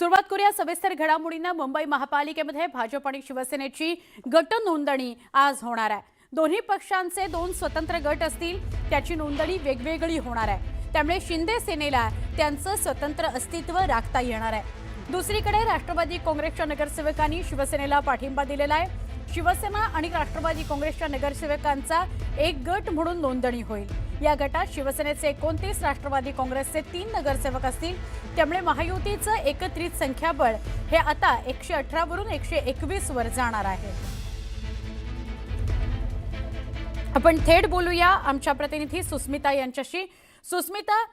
सुरुवात करूया सविस्तर घडामोडींना। मुंबई महापालिकेमध्ये भाजप आणि शिवसेनेची गट नोंदणी आज होणार आहे। दोन्ही पक्षांचे दोन स्वतंत्र गट असतील, त्याची नोंदणी वेगवेगळी होणार आहे। त्यामुळे शिंदे सेनेला त्यांचं स्वतंत्र अस्तित्व राखता येणार आहे। दुसरीकडे राष्ट्रवादी काँग्रेसच्या नगरसेवकांनी शिवसेनेला पाठिंबा दिलेला आहे। शिवसेना आणि राष्ट्रवादी काँग्रेसच्या नगरसेवकांचा एक गट म्हणून नोंदणी होईल। या गटात शिवसेनेचे 29, राष्ट्रवादी काँग्रेसचे 3 नगरसेवक असतील। त्यामुळे महायुतीचं एकत्रित संख्याबळ हे आता 118 वरून 121 वर जाणार आहे। आपण थेट बोलूया आमच्या प्रतिनिधी सुस्मिता यांच्याशी। सुस्मिता,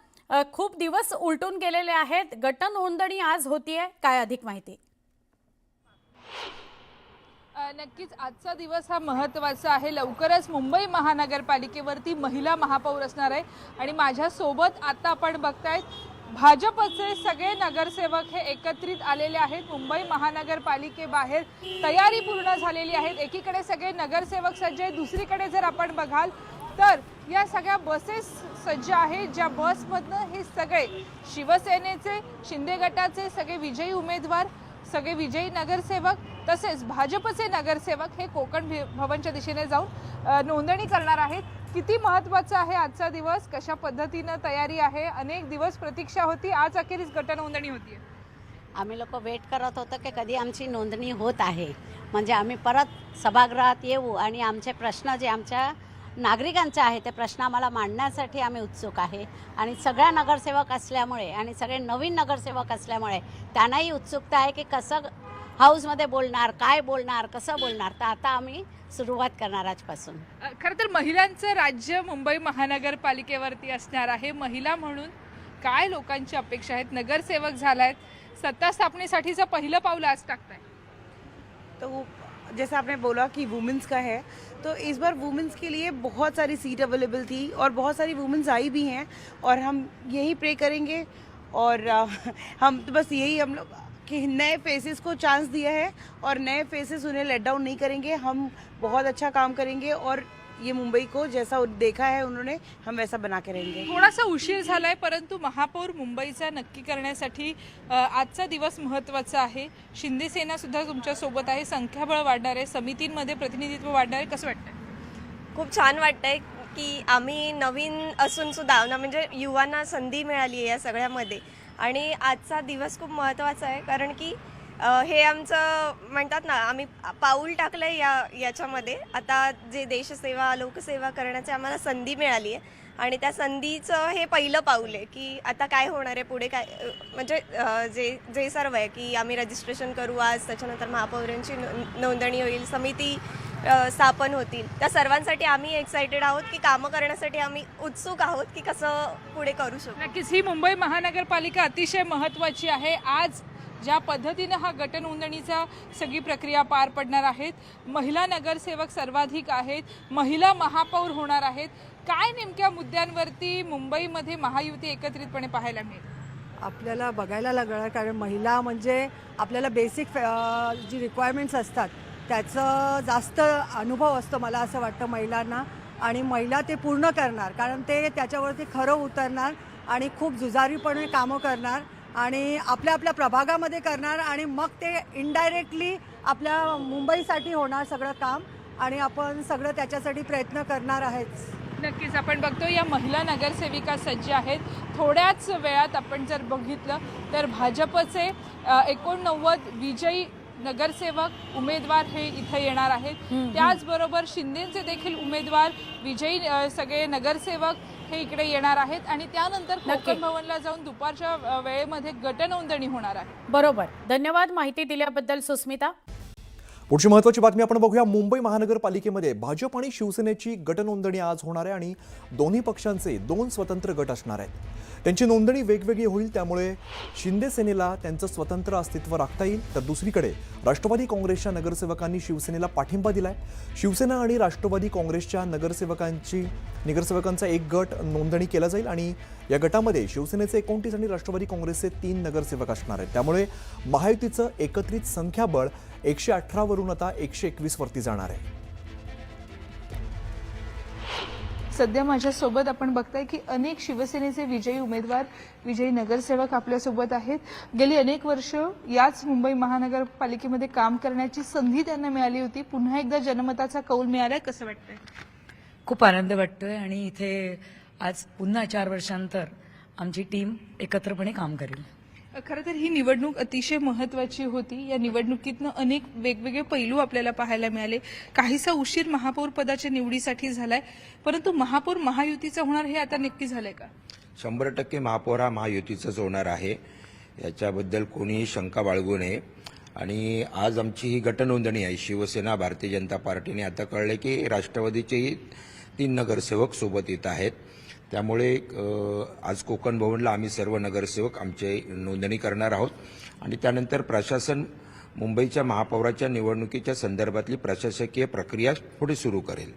खूप दिवस उलटून गेलेले आहेत, गट नोंदणी आज होतीये, काय अधिक माहिती? नक्कीच आजचा दिवस हा महत्त्वाचा आहे। लवकरच मुंबई महानगरपालिकेवरती महिला महापौर असणार आहे आणि माझ्या सोबत आता आपण बघतायत भाजपचे सगळे नगरसेवक हे एकत्रित आलेले आहेत। मुंबई महानगरपालिकेबाहेर तयारी पूर्ण झालेली आहे। एकीकडे सगळे नगरसेवक सज्ज आहेत, दुसरीकडे जर आपण बघाल तर या सगळ्या बसेस सज्ज आहेत, ज्या बसमधनं हे सगळे शिवसेनेचे, शिंदे गटाचे सगळे विजयी उमेदवार, सगळे विजयी नगरसेवक तसेच भाजपचे नगरसेवक हे कोकण भवनच्या दिशेने जाऊन नोंदणी करणार आहेत। किती महत्त्वाचा आहे आजचा दिवस, कशा पद्धतीने तयारी आहे, अनेक दिवस प्रतीक्षा होती, आज अखेरीस गट नोंदणी होतीये। आम्ही लोक वेट करत होतो की कधी आमची नोंदणी होत आहे, म्हणजे आम्ही परत सभागृहात येऊ आणि आमचे प्रश्न जे आमच्या नागरिकांचे आहे ते प्रश्न आम्हाला मांडण्यासाठी आम्ही उत्सुक आहे। आणि सगळ्या नगरसेवक असल्यामुळे आणि सगळे नवीन नगरसेवक असल्यामुळे त्यांनाही उत्सुकता आहे की कसं हाऊसमध्ये बोलणार, काय बोलणार, कसं बोलणार। तर आता आम्ही सुरुवात करणार आजपासून। खरं तर महिलांचं राज्य मुंबई महानगरपालिकेवरती असणार आहे। महिला म्हणून काय लोकांची अपेक्षा आहेत? नगरसेवक झालायत, सत्ता स्थापनेसाठीचं पहिलं पाऊल आज टाकताय। तो जैसा आपने बोला कि वुमेंस का है, तो इस बार वुमेंस के लिए बहुत सारी सीट अवेलेबल थी और बहुत सारी वुमेंस आई भी हैं और हम यही प्रे करेंगे और हम तो बस यही हम लोग कि नए फेसेस को चांस दिया है और नए फेसेस उन्हें लेट डाउन नहीं करेंगे। हम बहुत अच्छा काम करेंगे और ये मुंबई को जैसा देखा है उन्होंने, हम वैसा बना के रहेंगे। थोडासा उशीर झालाय, परंतु महापौर मुंबईचा नक्की करण्यासाठी आजचा दिवस महत्त्वाचा आहे। शिंदे सेना सुद्धा तुमच्या सोबत आहे, संख्याबळ वाढणार आहे, समितींमध्ये प्रतिनिधित्व वाढणार आहे, कसं वाटतंय? खूप छान वाटतंय की आम्ही नवीन असून सुद्धा म्हणजे युवांना संधी मिळाली आहे या सगळ्यामध्ये। आणि आजचा दिवस खूप महत्त्वाचा आहे कारण की हे आमचं म्हणतात ना, आम्ही पाऊल टाकलं आहे याच्यामध्ये। आता जे देशसेवा, लोकसेवा करण्याची आम्हाला संधी मिळाली आहे आणि त्या संधीचं हे पहिलं पाऊल आहे की आता काय होणार आहे पुढे, काय म्हणजे जे सर्व आहे की आम्ही रजिस्ट्रेशन करू आज, त्याच्यानंतर महापौरांची नोंदणी होईल, समिती स्थापन होतील। त्या सर्वांसाठी आम्ही एक्साइटेड आहोत की कामं करण्यासाठी आम्ही उत्सुक आहोत की कसं पुढे करू शकतो। नक्कीच ही मुंबई महानगरपालिका अतिशय महत्त्वाची आहे। आज ज्या पद्धतीने हा गट नोंदणीचा सगळी प्रक्रिया पार पडणार आहेत, महिला नगरसेवक सर्वाधिक आहेत, महिला महापौर होणार आहेत, काय नेमक्या मुद्द्यांवरती मुंबईमध्ये महायुती एकत्रितपणे पाहायला मिळेल? आपल्याला बघायला लागणार, कारण महिला म्हणजे आपल्याला बेसिक जी रिक्वायरमेंट्स असतात त्याचं जास्त अनुभव असतो मला असं वाटतं महिलांना, आणि महिला ते पूर्ण करणार, कारण ते त्याच्यावरती खरं उतरणार आणि खूप जुजारीपणे कामं करणार आणि आपल्या आपल्या प्रभागामध्ये करणार आणि मग ते इनडायरेक्टली आपल्या मुंबईसाठी होणार सगळं काम आणि आपण सगळं त्याच्यासाठी प्रयत्न करणार आहेत। नक्कीच आपण बघतो या महिला नगरसेविका सज्ज आहेत। थोड्याच वेळात आपण जर बघितलं तर भाजपचे 89 विजयी नगरसेवक उमेदवार हे इथे येणार आहेत। त्याचबरोबर शिंदेचे देखील उमेदवार विजयी सगळे नगरसेवक हे इकडे येणार आहेत आणि त्यानंतर कोकण भवनला जाऊन दुपारच्या वेळेमध्ये गट नोंदणी होणार आहे। बरोबर, धन्यवाद माहिती दिल्याबद्दल सुस्मिता। पुढची महत्त्वाची बातमी आपण बघूया। मुंबई महानगरपालिकेमध्ये भाजप आणि शिवसेनेची गट नोंदणी आज होणार आहे आणि दोन्ही पक्षांचे 2 स्वतंत्र गट असणार आहेत। त्यांची नोंदणी वेगवेगळी होईल, त्यामुळे शिंदे सेनेला त्यांचं स्वतंत्र अस्तित्व राखता येईल। तर दुसरीकडे राष्ट्रवादी काँग्रेसच्या नगरसेवकांनी शिवसेनेला पाठिंबा दिलाय। शिवसेना आणि राष्ट्रवादी काँग्रेसच्या नगरसेवकांचा एक गट नोंदणी केला जाईल आणि या गटामध्ये शिवसेनेचे 29 आणि राष्ट्रवादी काँग्रेसचे 3 नगरसेवक असणार आहेत। त्यामुळे महायुतीचं एकत्रित संख्याबळ 118 वरून आता 121 वरती जाणार आहे। सध्या माझ्यासोबत आपण बघताय की अनेक शिवसेनेचे विजयी उमेदवार, विजयी नगरसेवक आपल्यासोबत आहेत. गेली अनेक वर्ष याच मुंबई महानगरपालिकेमध्ये काम करण्याची संधी त्यांना मिळाली होती. पुन्हा एकदा जनमताचा कौल मिळालाय. कसं वाटतंय? खूप आनंद वाटतोय आणि इथे आज पुन्हा 4 वर्षांतर आमची टीम एकत्रपणे काम करेल. खरं तर ही निवडणूक अतिशय महत्त्वाची होती. या निवडणुकीतनं अनेक वेगवेगळे पैलू आपल्याला पाहायला मिळाले. काहीसा उशीर महापौर पदाच्या निवडीसाठी झालाय, परंतु महापौर महायुतीचा होणार हे आता नक्की झालंय का? 100% महापौर हा महायुतीचाच होणार आहे, याच्याबद्दल कोणीही शंका बाळगू नये. आणि आज आमची ही गटनोंदणी आहे. शिवसेना, भारतीय जनता पार्टीने आता कळले की राष्ट्रवादीचेही 3 नगरसेवक सोबत येत आहेत. त्यामुळे आज कोकण भवनला आम्ही सर्व नगरसेवक आमचे नोंदणी करणार आहोत आणि त्यानंतर प्रशासन मुंबईच्या महापौराच्या निवडणुकीच्या संदर्भातली प्रशासकीय प्रक्रिया पुढे सुरू करेल.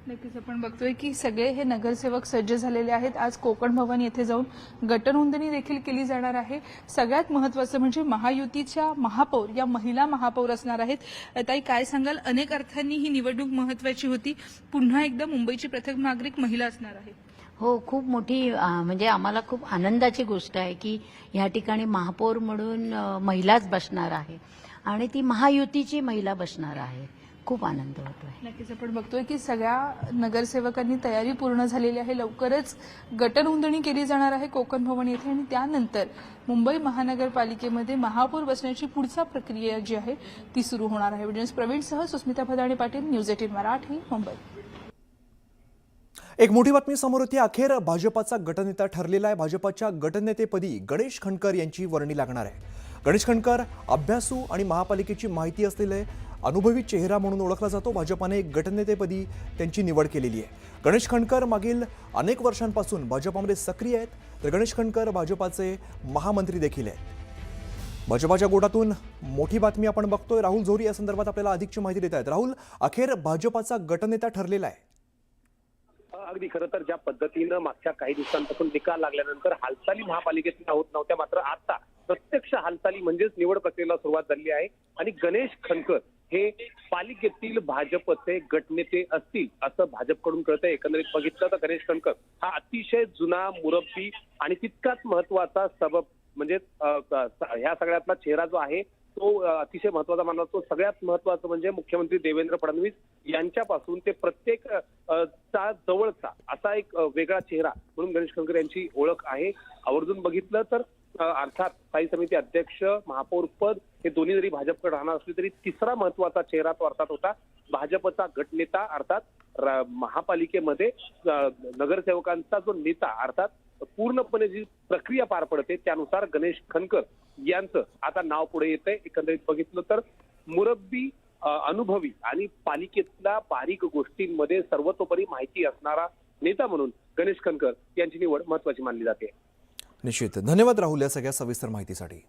नक्कीच आपण बघतोय की सगळे हे नगरसेवक सज्ज झालेले आहेत. आज कोकण भवन येथे जाऊन गटनोंदणी देखील केली जाणार आहे. सगळ्यात महत्त्वाचं म्हणजे महायुतीच्या महापौर या महिला महापौर असणार आहेत. ताई, काय सांगाल? अनेक अर्थांनी ही निवडणूक महत्त्वाची होती. पुन्हा एकदा मुंबईची प्रथम नागरिक महिला असणार आहे. हो, खूप मोठी म्हणजे आम्हाला खूप आनंदाची गोष्ट आहे की ह्या ठिकाणी महापौर म्हणून महिलाच बसणार आहे आणि ती महायुतीची महिला बसणार आहे. खूप आनंद होतोय. नक्कीच आपण बघतोय की सगळ्या नगरसेवकांनी तयारी पूर्ण झालेली आहे. लवकरच गटनोंदणी केली जाणार आहे कोकण भवन येथे आणि त्यानंतर मुंबई महानगरपालिकेमध्ये महापौर बसण्याची पुढचा प्रक्रिया जी आहे ती सुरू होणार आहे. व्हिडिओ प्रवीणसह सुस्मिता भदाणे पाटील, न्यूज 18 मराठी, मुंबई. एक मोठी बातमी समोर होती. अखेर भाजपाचा गटनेता ठरलेला आहे. भाजपाच्या गटनेतेपदी गणेश खंडकर यांची वर्णी लागणार आहे. गणेश खंडकर अभ्यासू आणि महापालिकेची माहिती असलेले अनुभवी चेहरा म्हणून ओळखला जातो. भाजपाने गटनेतेपदी त्यांची निवड केलेली आहे. गणेश खंडकर मागील अनेक वर्षांपासून भाजपामध्ये सक्रिय आहेत, तर गणेश खंडकर भाजपाचे महामंत्री देखील आहेत. भाजपाच्या गोटातून मोठी बातमी आपण बघतोय. राहुल झोरी या संदर्भात आपल्याला अधिकची माहिती देत आहेत. राहुल, अखेर भाजपाचा गटनेता ठरलेला आहे. अगदी खरं तर ज्या पद्धतीनं मागच्या काही दिवसांपासून निकाल लागल्यानंतर हालचाली महापालिकेत होत नव्हत्या, मात्र आता प्रत्यक्ष हालचाली म्हणजेच निवड प्रक्रियेला सुरुवात झाली आहे आणि गणेश खंडकर हे पालिकेतील भाजपचे गटनेते असतील असं भाजपकडून कळतंय. एकंदरीत बघितलं तर गणेश खंडकर हा अतिशय जुना मुरब्बी आणि तितकाच महत्वाचा सबब म्हणजे ह्या सगळ्यातला चेहरा जो आहे तो अतिशय महत्वाचा मानला जातो. सगळ्यात महत्वाचं म्हणजे मुख्यमंत्री देवेंद्र फडणवीस यांच्यापासून ते प्रत्येक चा जवळचा असा एक वेगळा चेहरा म्हणून गणेश खंडकर यांची ओळख आहे. आवर्जून बघितलं तर अर्थात स्थायी समिती अध्यक्ष, महापौर पद हे दोन्ही जरी भाजपकडे राहणार असले तरी तिसरा महत्वाचा चेहरा तो अर्थात होता भाजपचा गटनेता, अर्थात महापालिकेमध्ये नगरसेवकांचा जो नेता, अर्थात पूर्णपणे जी प्रक्रिया पार पडते त्यानुसार गणेश खंडकर यांचं आता नाव पुढे येतंय. एकंदरीत बघितलं तर मुरब्बी, अनुभवी आणि पालिकेतल्या बारीक गोष्टींमध्ये सर्वतोपरी माहिती असणारा नेता म्हणून गणेश खंडकर यांची निवड महत्वाची मानली जाते. निश्चित. धन्यवाद राहुल या सगळ्या सविस्तर माहितीसाठी.